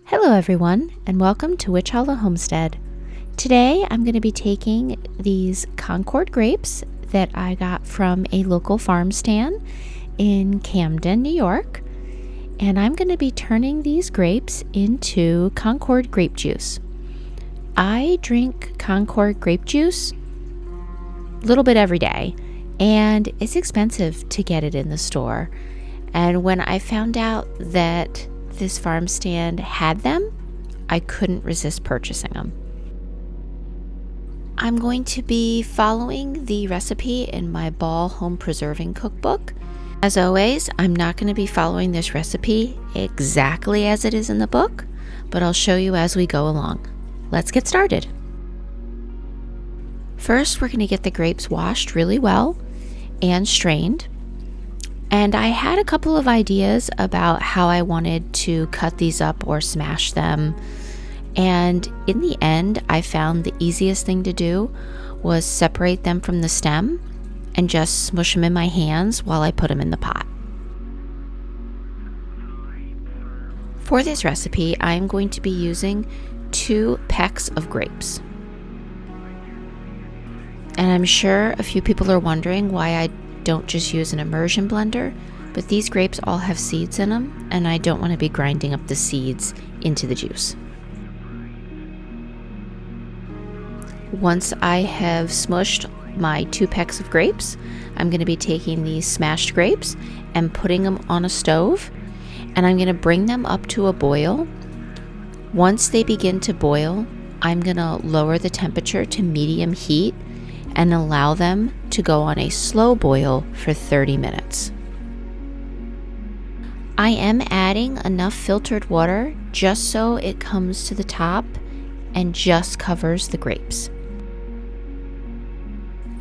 Hello everyone, and welcome to Witch Hollow Homestead. Today I'm going to be taking these Concord grapes that I got from a local farm stand in Camden, New York, and I'm going to be turning these grapes into Concord grape juice. I drink Concord grape juice a little bit every day, and it's expensive to get it in the store. And when I found out that this farm stand had them, I couldn't resist purchasing them. I'm going to be following the recipe in my Ball Home Preserving Cookbook. As always, I'm not going to be following this recipe exactly as it is in the book, but I'll show you as we go along. Let's get started. First, we're going to get the grapes washed really well and strained. And I had a couple of ideas about how I wanted to cut these up or smash them. And in the end, I found the easiest thing to do was separate them from the stem and just smush them in my hands while I put them in the pot. For this recipe, I'm going to be using 2 pecks of grapes. And I'm sure a few people are wondering why I don't just use an immersion blender, but these grapes all have seeds in them, and I don't want to be grinding up the seeds into the juice. Once I have smushed my 2 pecks of grapes, I'm going to be taking these smashed grapes and putting them on a stove, and I'm going to bring them up to a boil. Once they begin to boil, I'm going to lower the temperature to medium heat and allow them to go on a slow boil for 30 minutes. I am adding enough filtered water just so it comes to the top and just covers the grapes.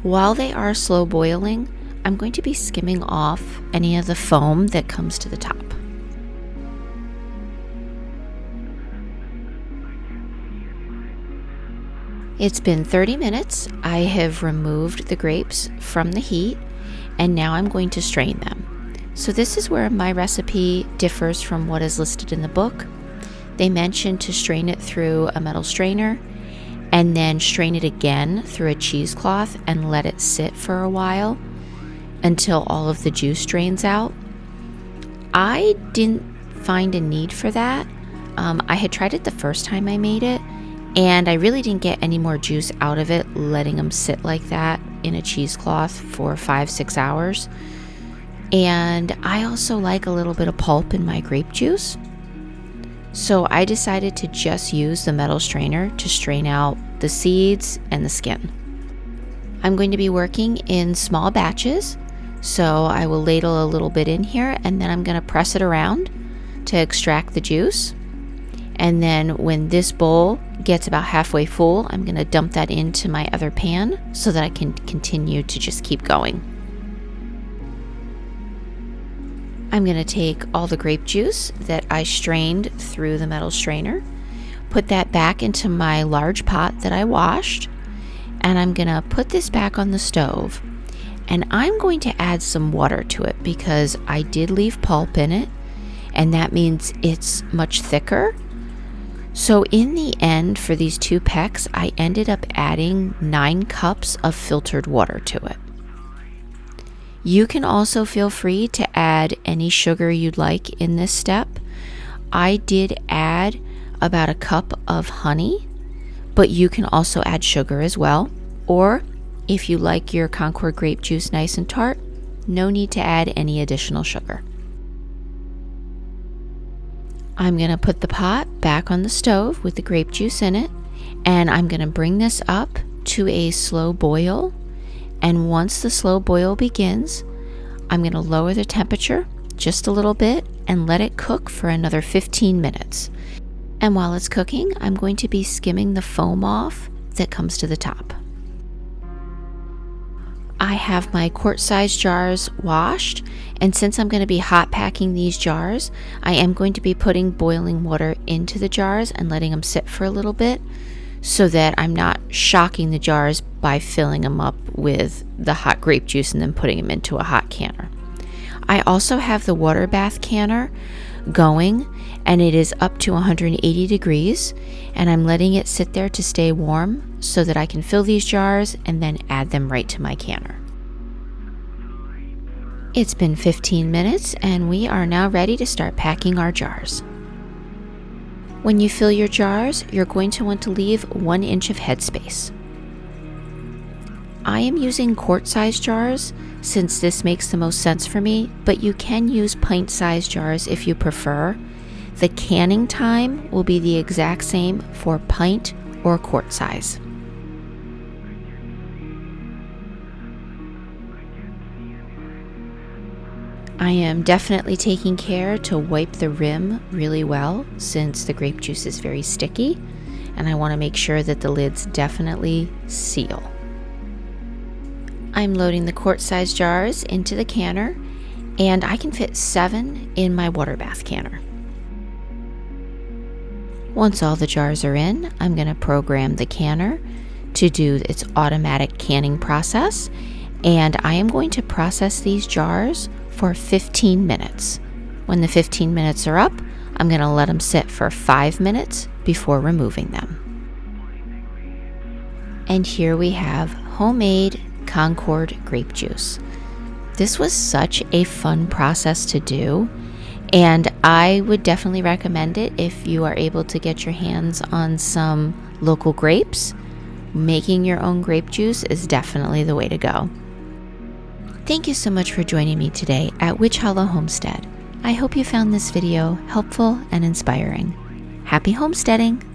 While they are slow boiling, I'm going to be skimming off any of the foam that comes to the top. It's been 30 minutes. I have removed the grapes from the heat, and now I'm going to strain them. So this is where my recipe differs from what is listed in the book. They mention to strain it through a metal strainer and then strain it again through a cheesecloth and let it sit for a while until all of the juice drains out. I didn't find a need for that. I had tried it the first time I made it, and I really didn't get any more juice out of it letting them sit like that in a cheesecloth for 5-6 hours. And I also like a little bit of pulp in my grape juice. So I decided to just use the metal strainer to strain out the seeds and the skin. I'm going to be working in small batches, so I will ladle a little bit in here, and then I'm going to press it around to extract the juice. And then when this bowl gets about halfway full, I'm going to dump that into my other pan so that I can continue to just keep going. I'm going to take all the grape juice that I strained through the metal strainer, put that back into my large pot that I washed, and I'm going to put this back on the stove. And I'm going to add some water to it because I did leave pulp in it, and that means it's much thicker. So in the end, for these 2 pecks, I ended up adding 9 cups of filtered water to it. You can also feel free to add any sugar you'd like in this step. I did add about 1 cup of honey, but you can also add sugar as well. Or if you like your Concord grape juice nice and tart, no need to add any additional sugar. I'm going to put the pot back on the stove with the grape juice in it, and I'm going to bring this up to a slow boil. And once the slow boil begins, I'm going to lower the temperature just a little bit and let it cook for another 15 minutes. And while it's cooking, I'm going to be skimming the foam off that comes to the top. I have my quart-sized jars washed, and since I'm going to be hot packing these jars, I am going to be putting boiling water into the jars and letting them sit for a little bit so that I'm not shocking the jars by filling them up with the hot grape juice and then putting them into a hot canner. I also have the water bath canner going, and it is up to 180 degrees, and I'm letting it sit there to stay warm so that I can fill these jars and then add them right to my canner. It's been 15 minutes and we are now ready to start packing our jars. When you fill your jars, you're going to want to leave 1 inch of headspace. I am using quart-sized jars since this makes the most sense for me, but you can use pint-sized jars if you prefer. The canning time will be the exact same for pint or quart size. I am definitely taking care to wipe the rim really well since the grape juice is very sticky, and I want to make sure that the lids definitely seal. I'm loading the quart-sized jars into the canner, and I can fit 7 in my water bath canner. Once all the jars are in, I'm going to program the canner to do its automatic canning process, and I am going to process these jars for 15 minutes. When the 15 minutes are up, I'm going to let them sit for 5 minutes before removing them. And here we have homemade Concord grape juice. This was such a fun process to do, and I would definitely recommend it if you are able to get your hands on some local grapes. Making your own grape juice is definitely the way to go. Thank you so much for joining me today at Witch Hollow Homestead. I hope you found this video helpful and inspiring. Happy homesteading!